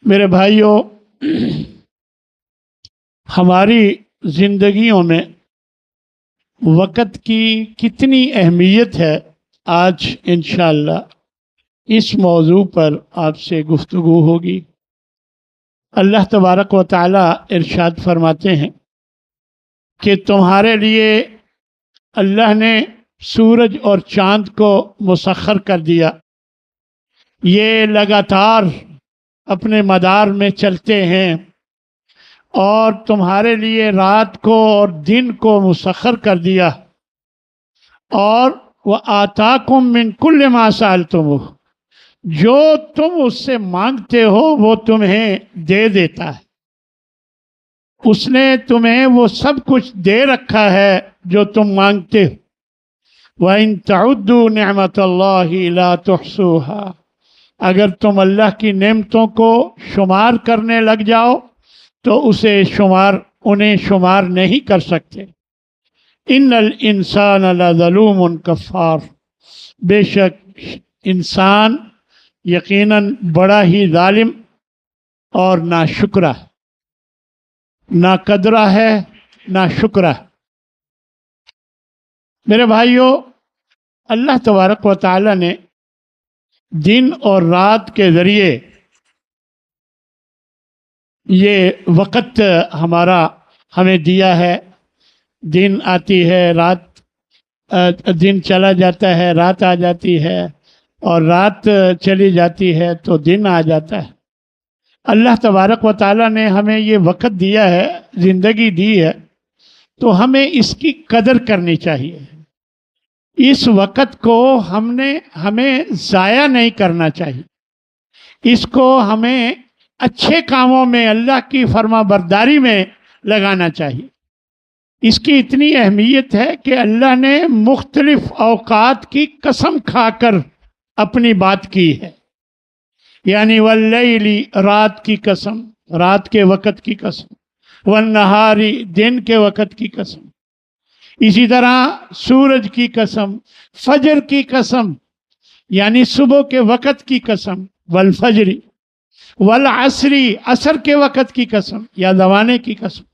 میرے بھائیوں، ہماری زندگیوں میں وقت کی کتنی اہمیت ہے، آج انشاءاللہ اس موضوع پر آپ سے گفتگو ہوگی۔ اللہ تبارک و تعالی ارشاد فرماتے ہیں کہ تمہارے لیے اللہ نے سورج اور چاند کو مسخر کر دیا، یہ لگاتار اپنے مدار میں چلتے ہیں، اور تمہارے لیے رات کو اور دن کو مسخر کر دیا، اور وَآتَاكُم مِّن كُلِّ مَا سَأَلْتُمُوهُ، جو تم اس سے مانگتے ہو وہ تمہیں دے دیتا ہے۔ اس نے تمہیں وہ سب کچھ دے رکھا ہے جو تم مانگتے ہو۔ وَإِن تَعُدُّوا نِعْمَةَ اللَّهِ لَا تُحْصُوهَا، اگر تم اللہ کی نعمتوں کو شمار کرنے لگ جاؤ تو انہیں شمار نہیں کر سکتے۔ ان الانسان لظلوم کفار، بے شک انسان یقیناً بڑا ہی ظالم اور ناشکرہ، ناقدرہ ہے، ناشکرہ۔ میرے بھائیوں، اللہ تبارک و تعالی نے دن اور رات کے ذریعے یہ وقت ہمیں دیا ہے۔ دن آتی ہے، دن چلا جاتا ہے، رات آ جاتی ہے، اور رات چلی جاتی ہے تو دن آ جاتا ہے۔ اللہ تبارک و تعالیٰ نے ہمیں یہ وقت دیا ہے، زندگی دی ہے، تو ہمیں اس کی قدر کرنی چاہیے۔ اس وقت کو ہمیں ضائع نہیں کرنا چاہیے، اس کو ہمیں اچھے کاموں میں، اللہ کی فرما برداری میں لگانا چاہیے۔ اس کی اتنی اہمیت ہے کہ اللہ نے مختلف اوقات کی قسم کھا کر اپنی بات کی ہے، یعنی واللیل، رات کی قسم، رات کے وقت کی قسم، والنہار، دن کے وقت کی قسم، اسی طرح سورج کی قسم، فجر کی قسم یعنی صبح کے وقت کی قسم، والفجر، والعصر، عصر کے وقت کی قسم یا زمانے کی قسم۔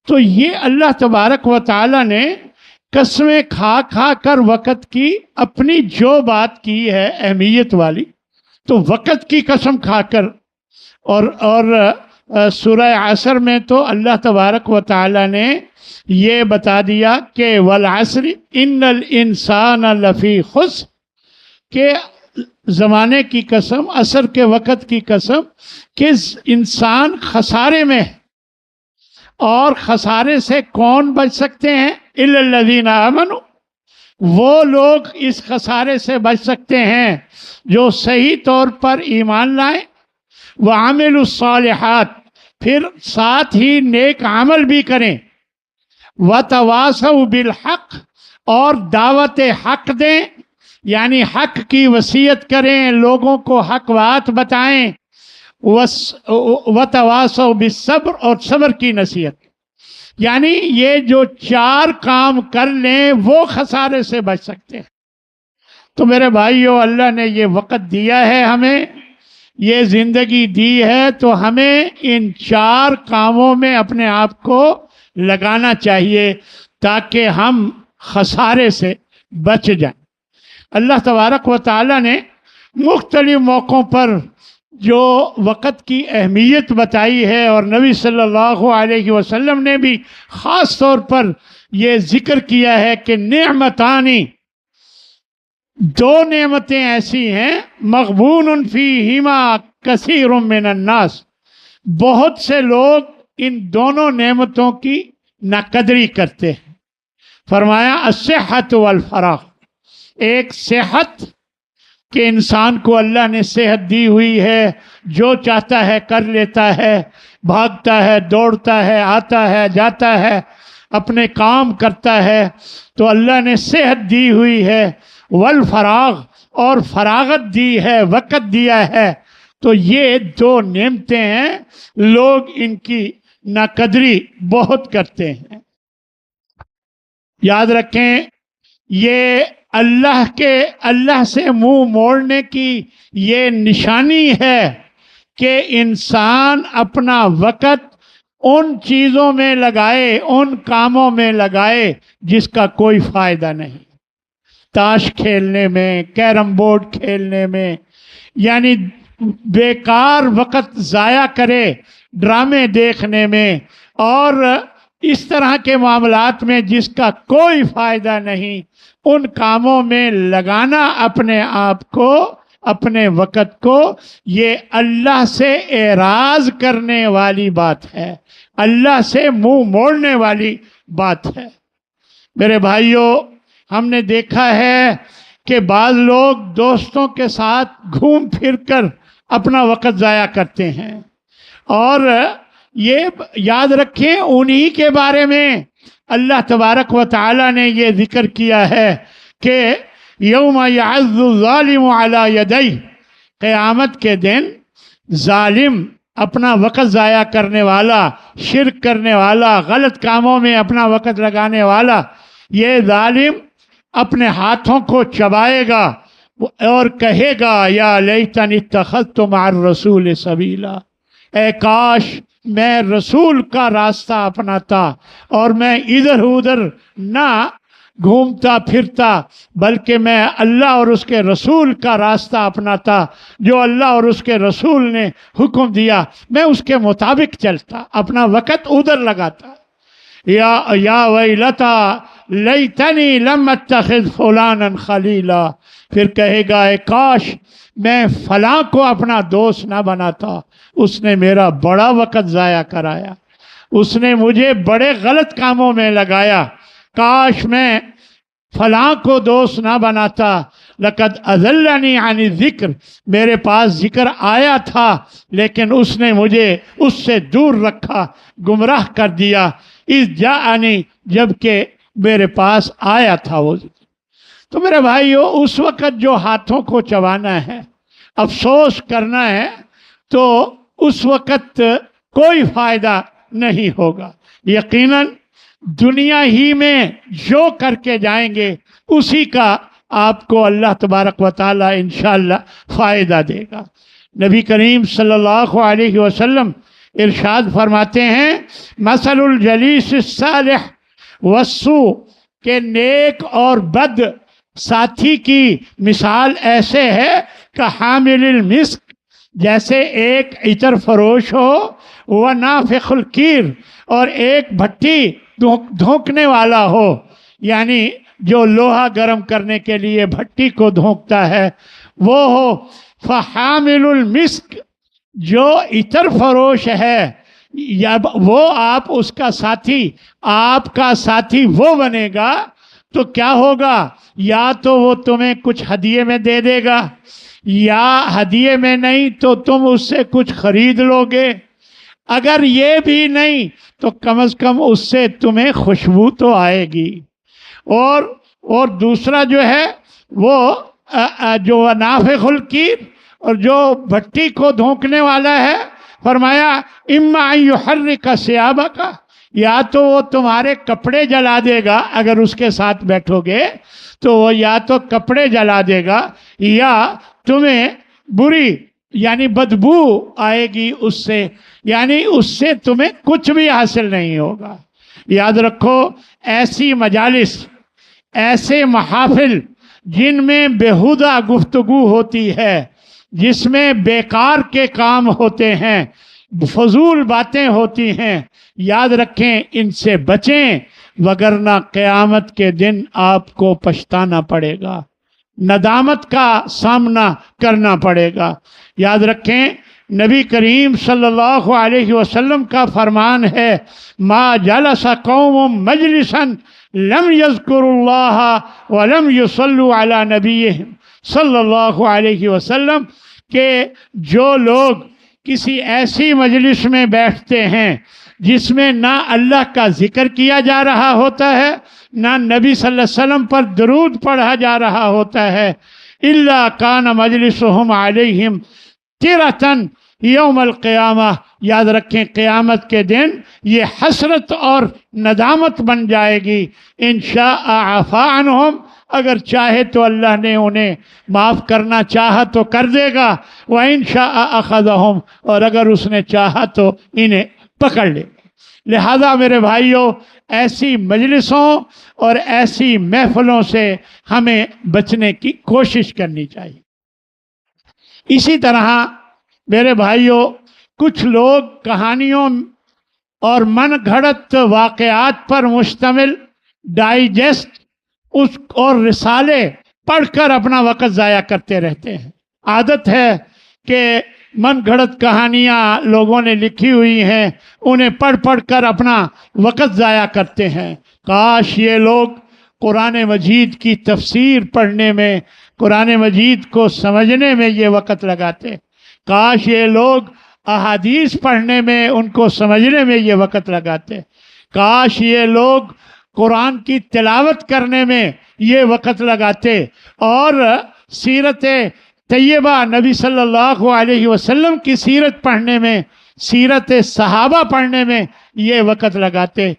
تو یہ اللہ تبارک و تعالی نے قسمیں کھا کھا کر وقت کی اپنی جو بات کی ہے اہمیت والی، تو وقت کی قسم کھا کر، اور سورہ عصر میں تو اللہ تبارک و تعالی نے یہ بتا دیا کہ والعصر ان الانسان لفی خسر، کہ زمانے کی قسم، عصر کے وقت کی قسم، کہ انسان خسارے میں ہے۔ اور خسارے سے کون بچ سکتے ہیں؟ الا الذین آمنوا، وہ لوگ اس خسارے سے بچ سکتے ہیں جو صحیح طور پر ایمان لائیں، وعملوا الصالحات، پھر ساتھ ہی نیک عمل بھی کریں، وتواصوا بالحق، اور دعوت حق دیں، یعنی حق کی وصیت کریں، لوگوں کو حق بات بتائیں، وتواصوا بالصبر، اور صبر کی نصیحت۔ یعنی یہ جو چار کام کر لیں وہ خسارے سے بچ سکتے ہیں۔ تو میرے بھائیو، اللہ نے یہ وقت دیا ہے، ہمیں یہ زندگی دی ہے، تو ہمیں ان چار کاموں میں اپنے آپ کو لگانا چاہیے تاکہ ہم خسارے سے بچ جائیں۔ اللہ تبارک و تعالی نے مختلف موقعوں پر جو وقت کی اہمیت بتائی ہے، اور نبی صلی اللہ علیہ وسلم نے بھی خاص طور پر یہ ذکر کیا ہے کہ نعمتانی، دو نعمتیں ایسی ہیں، مغبون فیہما کثیر من الناس، بہت سے لوگ ان دونوں نعمتوں کی ناقدری کرتے ہیں۔ فرمایا الصحت والفراغ، ایک صحت کہ انسان کو اللہ نے صحت دی ہوئی ہے، جو چاہتا ہے کر لیتا ہے، بھاگتا ہے، دوڑتا ہے، آتا ہے، جاتا ہے، اپنے کام کرتا ہے، تو اللہ نے صحت دی ہوئی ہے، والفراغ، اور فراغت دی ہے، وقت دیا ہے۔ تو یہ دو نعمتیں ہیں، لوگ ان کی ناقدری بہت کرتے ہیں۔ یاد رکھیں، یہ اللہ سے منہ موڑنے کی یہ نشانی ہے کہ انسان اپنا وقت ان چیزوں میں لگائے، ان کاموں میں لگائے جس کا کوئی فائدہ نہیں، تاش کھیلنے میں، کیرم بورڈ کھیلنے میں، یعنی بیکار وقت ضائع کرے ڈرامے دیکھنے میں اور اس طرح کے معاملات میں جس کا کوئی فائدہ نہیں، ان کاموں میں لگانا اپنے آپ کو، اپنے وقت کو، یہ اللہ سے اعراض کرنے والی بات ہے، اللہ سے منہ موڑنے والی بات ہے۔ میرے بھائیوں، ہم نے دیکھا ہے کہ بعض لوگ دوستوں کے ساتھ گھوم پھر کر اپنا وقت ضائع کرتے ہیں، اور یہ یاد رکھیں انہی کے بارے میں اللہ تبارک و تعالی نے یہ ذکر کیا ہے کہ یوم یعض الظالم علی یدیہ، قیامت کے دن ظالم، اپنا وقت ضائع کرنے والا، شرک کرنے والا، غلط کاموں میں اپنا وقت لگانے والا، یہ ظالم اپنے ہاتھوں کو چبائے گا اور کہے گا یا لیتنی اتخذت مع الرسول سبیلا، اے کاش میں رسول کا راستہ اپناتا اور میں ادھر ادھر نہ گھومتا پھرتا، بلکہ میں اللہ اور اس کے رسول کا راستہ اپناتا، جو اللہ اور اس کے رسول نے حکم دیا میں اس کے مطابق چلتا، اپنا وقت ادھر لگاتا۔ یا ویلتا لیتنی لم اتخذ فلانا خلیلا، پھر کہے گا اے کاش میں فلاں کو اپنا دوست نہ بناتا، اس نے میرا بڑا وقت ضائع کرایا، اس نے مجھے بڑے غلط کاموں میں لگایا، کاش میں فلاں کو دوست نہ بناتا۔ لقد اضلنی عن الذکر، میرے پاس ذکر آیا تھا لیکن اس نے مجھے اس سے دور رکھا، گمراہ کر دیا، اذ جاءنی، جب کہ میرے پاس آیا تھا وہ ذکر۔ تو میرے بھائیو، اس وقت جو ہاتھوں کو چبانا ہے، افسوس کرنا ہے، تو اس وقت کوئی فائدہ نہیں ہوگا۔ یقیناً دنیا ہی میں جو کر کے جائیں گے اسی کا آپ کو اللہ تبارک و تعالی انشاءاللہ فائدہ دے گا۔ نبی کریم صلی اللہ علیہ وسلم ارشاد فرماتے ہیں مثل الجلیس الصالح والسوء، کہ نیک اور بد ساتھی کی مثال ایسے ہے کہ حامل المسک، جیسے ایک عطر فروش ہو، وہ نافخ الکیر، اور ایک بھٹی دھونکنے والا ہو، یعنی جو لوہا گرم کرنے کے لیے بھٹی کو دھونکتا ہے وہ ہو۔ فحامل المسک، جو عطر فروش ہے، یا وہ آپ اس کا ساتھی، آپ کا ساتھی وہ بنے گا تو کیا ہوگا؟ یا تو وہ تمہیں کچھ ہدیے میں دے دے گا، یا ہدیے میں نہیں تو تم اس سے کچھ خرید لو گے، اگر یہ بھی نہیں تو کم از کم اس سے تمہیں خوشبو تو آئے گی۔ اور دوسرا جو ہے وہ جو نافخ الکیر، اور جو بھٹی کو دھونکنے والا ہے، فرمایا اما ان یحرک ثیابک، یا تو وہ تمہارے کپڑے جلا دے گا، اگر اس کے ساتھ بیٹھو گے تو وہ یا تو کپڑے جلا دے گا یا تمہیں بری یعنی بدبو آئے گی اس سے، یعنی اس سے تمہیں کچھ بھی حاصل نہیں ہوگا۔ یاد رکھو، ایسی مجالس، ایسے محافل جن میں بیہودہ گفتگو ہوتی ہے، جس میں بیکار کے کام ہوتے ہیں، فضول باتیں ہوتی ہیں، یاد رکھیں ان سے بچیں، وگرنہ قیامت کے دن آپ کو پچھتانا پڑے گا، ندامت کا سامنا کرنا پڑے گا۔ یاد رکھیں نبی کریم صلی اللہ علیہ وسلم کا فرمان ہے ما جلس قوم مجلسا لم یذکروا اللہ ولم یصلوا علی نبیہم صلی اللہ علیہ وسلم، کہ جو لوگ کسی ایسی مجلس میں بیٹھتے ہیں جس میں نہ اللہ کا ذکر کیا جا رہا ہوتا ہے، نہ نبی صلی اللہ علیہ وسلم پر درود پڑھا جا رہا ہوتا ہے، الا کان مجلسہم علیہم ترۃ یوم القیامہ، یاد رکھیں قیامت کے دن یہ حسرت اور ندامت بن جائے گی۔ ان شاء عفا عنہم، اگر چاہے تو اللہ نے انہیں معاف کرنا چاہا تو کر دے گا، وَإِن شَاءَ أَخَذَهُمْ، اور اگر اس نے چاہا تو انہیں پکڑ لے گا۔ لہذا میرے بھائیوں، ایسی مجلسوں اور ایسی محفلوں سے ہمیں بچنے کی کوشش کرنی چاہیے۔ اسی طرح میرے بھائیوں، کچھ لوگ کہانیوں اور من گھڑت واقعات پر مشتمل ڈائجسٹ اور رسالے پڑھ کر اپنا وقت ضائع کرتے رہتے ہیں۔ عادت ہے کہ من گھڑت کہانیاں لوگوں نے لکھی ہوئی ہیں، انہیں پڑھ پڑھ کر اپنا وقت ضائع کرتے ہیں۔ کاش یہ لوگ قرآن مجید کی تفسیر پڑھنے میں، قرآن مجید کو سمجھنے میں یہ وقت لگاتے، کاش یہ لوگ احادیث پڑھنے میں، ان کو سمجھنے میں یہ وقت لگاتے، کاش یہ لوگ قرآن کی تلاوت کرنے میں یہ وقت لگاتے، اور سیرت طیبہ نبی صلی اللہ علیہ وسلم کی سیرت پڑھنے میں، سیرت صحابہ پڑھنے میں یہ وقت لگاتے۔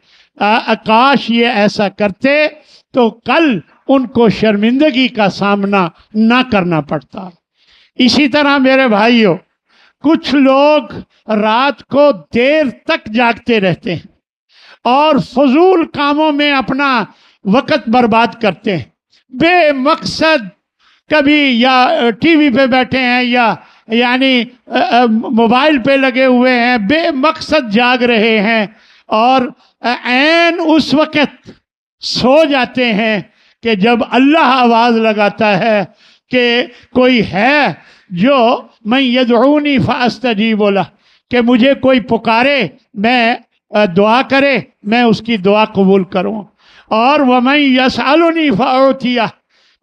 کاش یہ ایسا کرتے تو کل ان کو شرمندگی کا سامنا نہ کرنا پڑتا۔ اسی طرح میرے بھائیوں، کچھ لوگ رات کو دیر تک جاگتے رہتے ہیں اور فضول کاموں میں اپنا وقت برباد کرتے ہیں، بے مقصد، کبھی یا ٹی وی پہ بیٹھے ہیں یا یعنی موبائل پہ لگے ہوئے ہیں، بے مقصد جاگ رہے ہیں، اور عین اس وقت سو جاتے ہیں کہ جب اللہ آواز لگاتا ہے کہ کوئی ہے جو من یدعونی فاستجیب لہ، کہ مجھے کوئی پکارے، میں دعا کرے، میں اس کی دعا قبول کروں، اور ومن یسألنی فاعطیہ،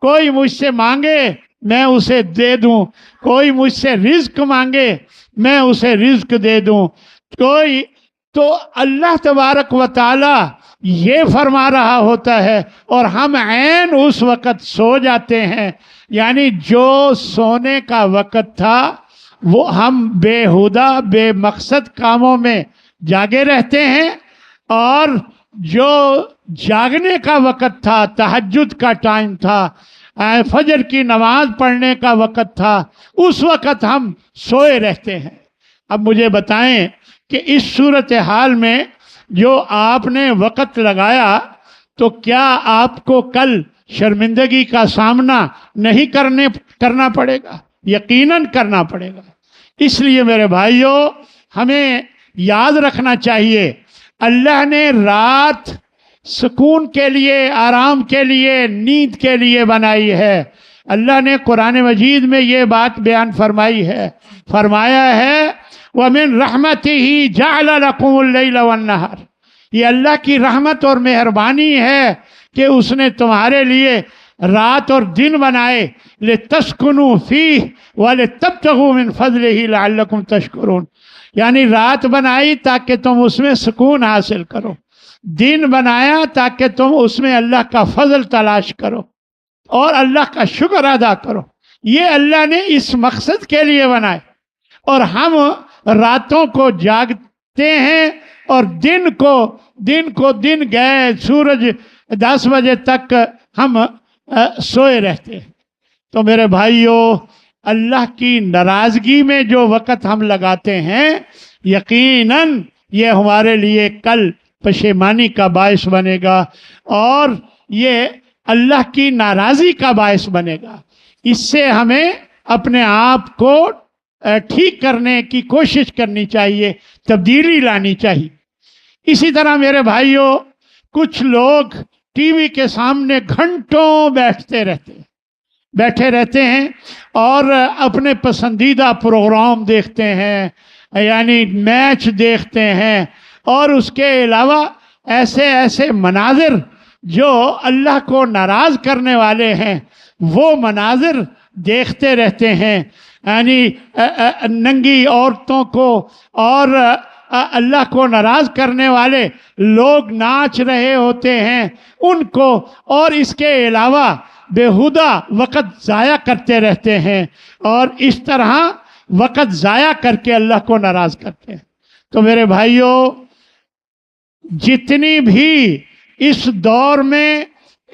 کوئی مجھ سے مانگے میں اسے دے دوں، کوئی مجھ سے رزق مانگے میں اسے رزق دے دوں، کوئی تو اللہ تبارک و تعالی یہ فرما رہا ہوتا ہے اور ہم عین اس وقت سو جاتے ہیں۔ یعنی جو سونے کا وقت تھا وہ ہم بےہودہ بے مقصد کاموں میں جاگے رہتے ہیں، اور جو جاگنے کا وقت تھا، تہجد کا ٹائم تھا، فجر کی نماز پڑھنے کا وقت تھا، اس وقت ہم سوئے رہتے ہیں۔ اب مجھے بتائیں کہ اس صورتحال میں جو آپ نے وقت لگایا تو کیا آپ کو کل شرمندگی کا سامنا نہیں کرنا پڑے گا؟ یقیناً کرنا پڑے گا۔ اس لیے میرے بھائیوں، ہمیں یاد رکھنا چاہیے، اللہ نے رات سکون کے لیے، آرام کے لیے، نیند کے لیے بنائی ہے۔ اللہ نے قرآن مجید میں یہ بات بیان فرمائی ہے، فرمایا ہے وَمِن رَحْمَتِهِ جَعَلَ لَكُمُ اللَّيْلَ وَالنَّهَارَ، یہ اللہ کی رحمت اور مہربانی ہے کہ اس نے تمہارے لیے رات اور دن بنائے، لِتَسْكُنُوا فِيهِ وَلِتَبْتَغُوا مِن فَضْلِهِ لَعَلَّكُمْ تَشْكُرُونَ، یعنی رات بنائی تاکہ تم اس میں سکون حاصل کرو، دن بنایا تاکہ تم اس میں اللہ کا فضل تلاش کرو اور اللہ کا شکر ادا کرو۔ یہ اللہ نے اس مقصد کے لیے بنائے، اور ہم راتوں کو جاگتے ہیں اور دن کو دن گئے سورج 10 بجے تک ہم سوئے رہتے ہیں۔ تو میرے بھائیوں، اللہ کی ناراضگی میں جو وقت ہم لگاتے ہیں، یقیناً یہ ہمارے لیے کل پشیمانی کا باعث بنے گا اور یہ اللہ کی ناراضی کا باعث بنے گا۔ اس سے ہمیں اپنے آپ کو ٹھیک کرنے کی کوشش کرنی چاہیے، تبدیلی لانی چاہیے۔ اسی طرح میرے بھائیوں، کچھ لوگ ٹی وی کے سامنے گھنٹوں بیٹھے رہتے ہیں اور اپنے پسندیدہ پروگرام دیکھتے ہیں، یعنی میچ دیکھتے ہیں، اور اس کے علاوہ ایسے مناظر جو اللہ کو ناراض کرنے والے ہیں وہ مناظر دیکھتے رہتے ہیں، یعنی ننگی عورتوں کو اور اللہ کو ناراض کرنے والے لوگ ناچ رہے ہوتے ہیں ان کو، اور اس کے علاوہ بیہودہ وقت ضائع کرتے رہتے ہیں، اور اس طرح وقت ضائع کر کے اللہ کو ناراض کرتے ہیں۔ تو میرے بھائیوں، جتنی بھی اس دور میں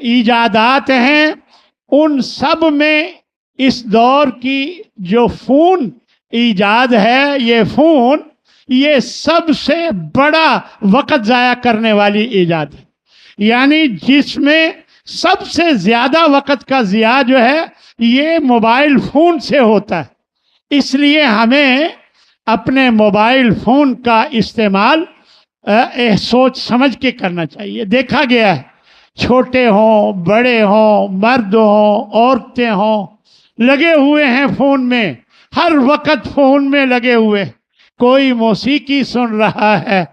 ایجادات ہیں ان سب میں اس دور کی جو فون ایجاد ہے، یہ فون یہ سب سے بڑا وقت ضائع کرنے والی ایجاد ہے، یعنی جس میں سب سے زیادہ وقت کا ضیاع جو ہے یہ موبائل فون سے ہوتا ہے۔ اس لیے ہمیں اپنے موبائل فون کا استعمال سوچ سمجھ کے کرنا چاہیے۔ دیکھا گیا ہے چھوٹے ہوں بڑے ہوں مرد ہوں عورتیں ہوں لگے ہوئے ہیں فون میں، ہر وقت فون میں لگے ہوئے، کوئی موسیقی سن رہا ہے،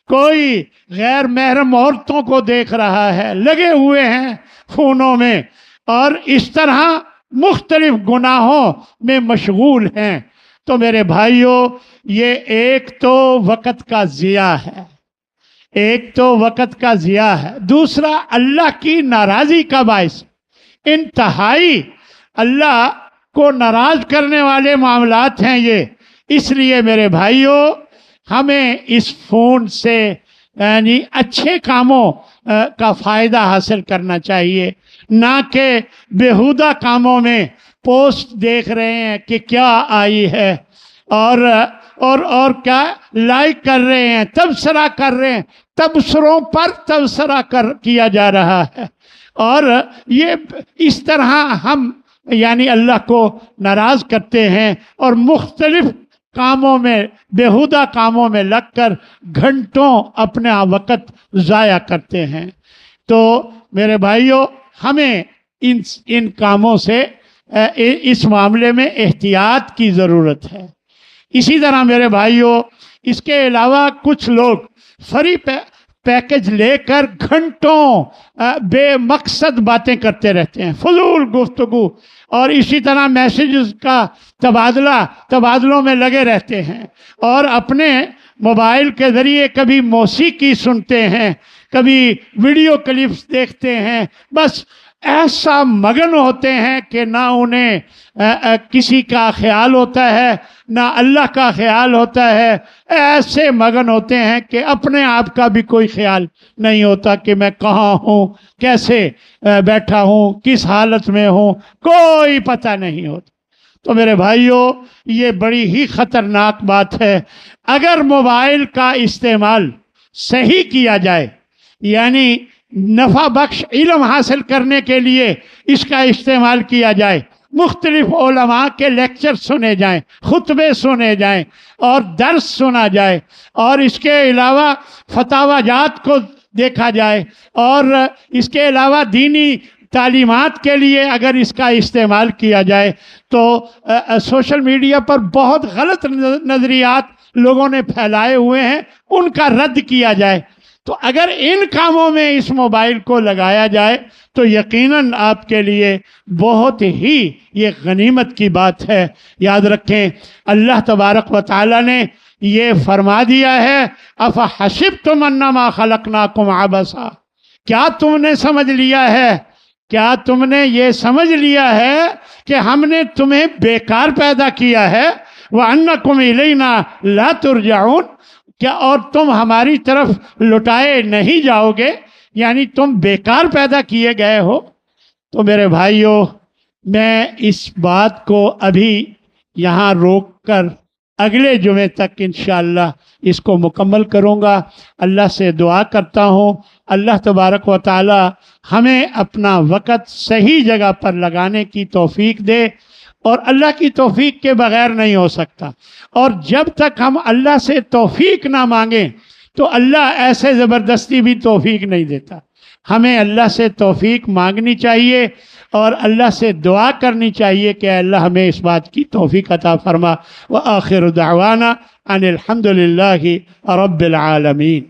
کوئی غیر محرم عورتوں کو دیکھ رہا ہے، لگے ہوئے ہیں فونوں میں، اور اس طرح مختلف گناہوں میں مشغول ہیں۔ تو میرے بھائیوں، یہ ایک تو وقت کا ضیاع ہے، ایک تو وقت کا ضیاع ہے، دوسرا اللہ کی ناراضی کا باعث، انتہائی اللہ کو ناراض کرنے والے معاملات ہیں یہ۔ اس لیے میرے بھائیوں، ہمیں اس فون سے یعنی اچھے کاموں کا فائدہ حاصل کرنا چاہیے، نہ کہ بیہودہ کاموں میں پوسٹ دیکھ رہے ہیں کہ کیا آئی ہے اور کیا لائک کر رہے ہیں، تبصرہ کر رہے ہیں، تبصروں پر تبصرہ کیا جا رہا ہے، اور یہ اس طرح ہم یعنی اللہ کو ناراض کرتے ہیں اور مختلف کاموں میں بیہودہ کاموں میں لگ کر گھنٹوں اپنا وقت ضائع کرتے ہیں۔ تو میرے بھائیوں، ہمیں ان کاموں سے اس معاملے میں احتیاط کی ضرورت ہے۔ اسی طرح میرے بھائیوں، اس کے علاوہ کچھ لوگ فری پیکج لے کر گھنٹوں بے مقصد باتیں کرتے رہتے ہیں، فضول گفتگو، اور اسی طرح میسیجز کا تبادلوں میں لگے رہتے ہیں، اور اپنے موبائل کے ذریعے کبھی موسیقی سنتے ہیں، کبھی ویڈیو کلپس دیکھتے ہیں، بس ایسا مگن ہوتے ہیں کہ نہ انہیں کسی کا خیال ہوتا ہے نہ اللہ کا خیال ہوتا ہے، ایسے مگن ہوتے ہیں کہ اپنے آپ کا بھی کوئی خیال نہیں ہوتا کہ میں کہاں ہوں، کیسے بیٹھا ہوں، کس حالت میں ہوں، کوئی پتہ نہیں ہوتا۔ تو میرے بھائیوں، یہ بڑی ہی خطرناک بات ہے۔ اگر موبائل کا استعمال صحیح کیا جائے، یعنی نفع بخش علم حاصل کرنے کے لیے اس کا استعمال کیا جائے، مختلف علماء کے لیکچر سنے جائیں، خطبے سنے جائیں اور درس سنا جائے، اور اس کے علاوہ فتاوی جات کو دیکھا جائے، اور اس کے علاوہ دینی تعلیمات کے لیے اگر اس کا استعمال کیا جائے، تو سوشل میڈیا پر بہت غلط نظریات لوگوں نے پھیلائے ہوئے ہیں، ان کا رد کیا جائے۔ تو اگر ان کاموں میں اس موبائل کو لگایا جائے تو یقیناً آپ کے لیے بہت ہی یہ غنیمت کی بات ہے۔ یاد رکھیں، اللہ تبارک و تعالی نے یہ فرما دیا ہے، افحسبتم انما خلقناکم عبثا، کیا تم نے سمجھ لیا ہے، کیا تم نے یہ سمجھ لیا ہے کہ ہم نے تمہیں بیکار پیدا کیا ہے، وَأَنَّكُمْ إِلَيْنَا لَا تُرْجَعُونَ، کیا اور تم ہماری طرف لوٹائے نہیں جاؤ گے، یعنی تم بیکار پیدا کیے گئے ہو۔ تو میرے بھائیوں، میں اس بات کو ابھی یہاں روک کر اگلے جمعے تک انشاءاللہ اس کو مکمل کروں گا۔ اللہ سے دعا کرتا ہوں اللہ تبارک و تعالی ہمیں اپنا وقت صحیح جگہ پر لگانے کی توفیق دے، اور اللہ کی توفیق کے بغیر نہیں ہو سکتا، اور جب تک ہم اللہ سے توفیق نہ مانگیں تو اللہ ایسے زبردستی بھی توفیق نہیں دیتا۔ ہمیں اللہ سے توفیق مانگنی چاہیے اور اللہ سے دعا کرنی چاہیے کہ اللہ ہمیں اس بات کی توفیق عطا فرما۔ وآخر دعوانا ان الحمد للہ رب العالمین۔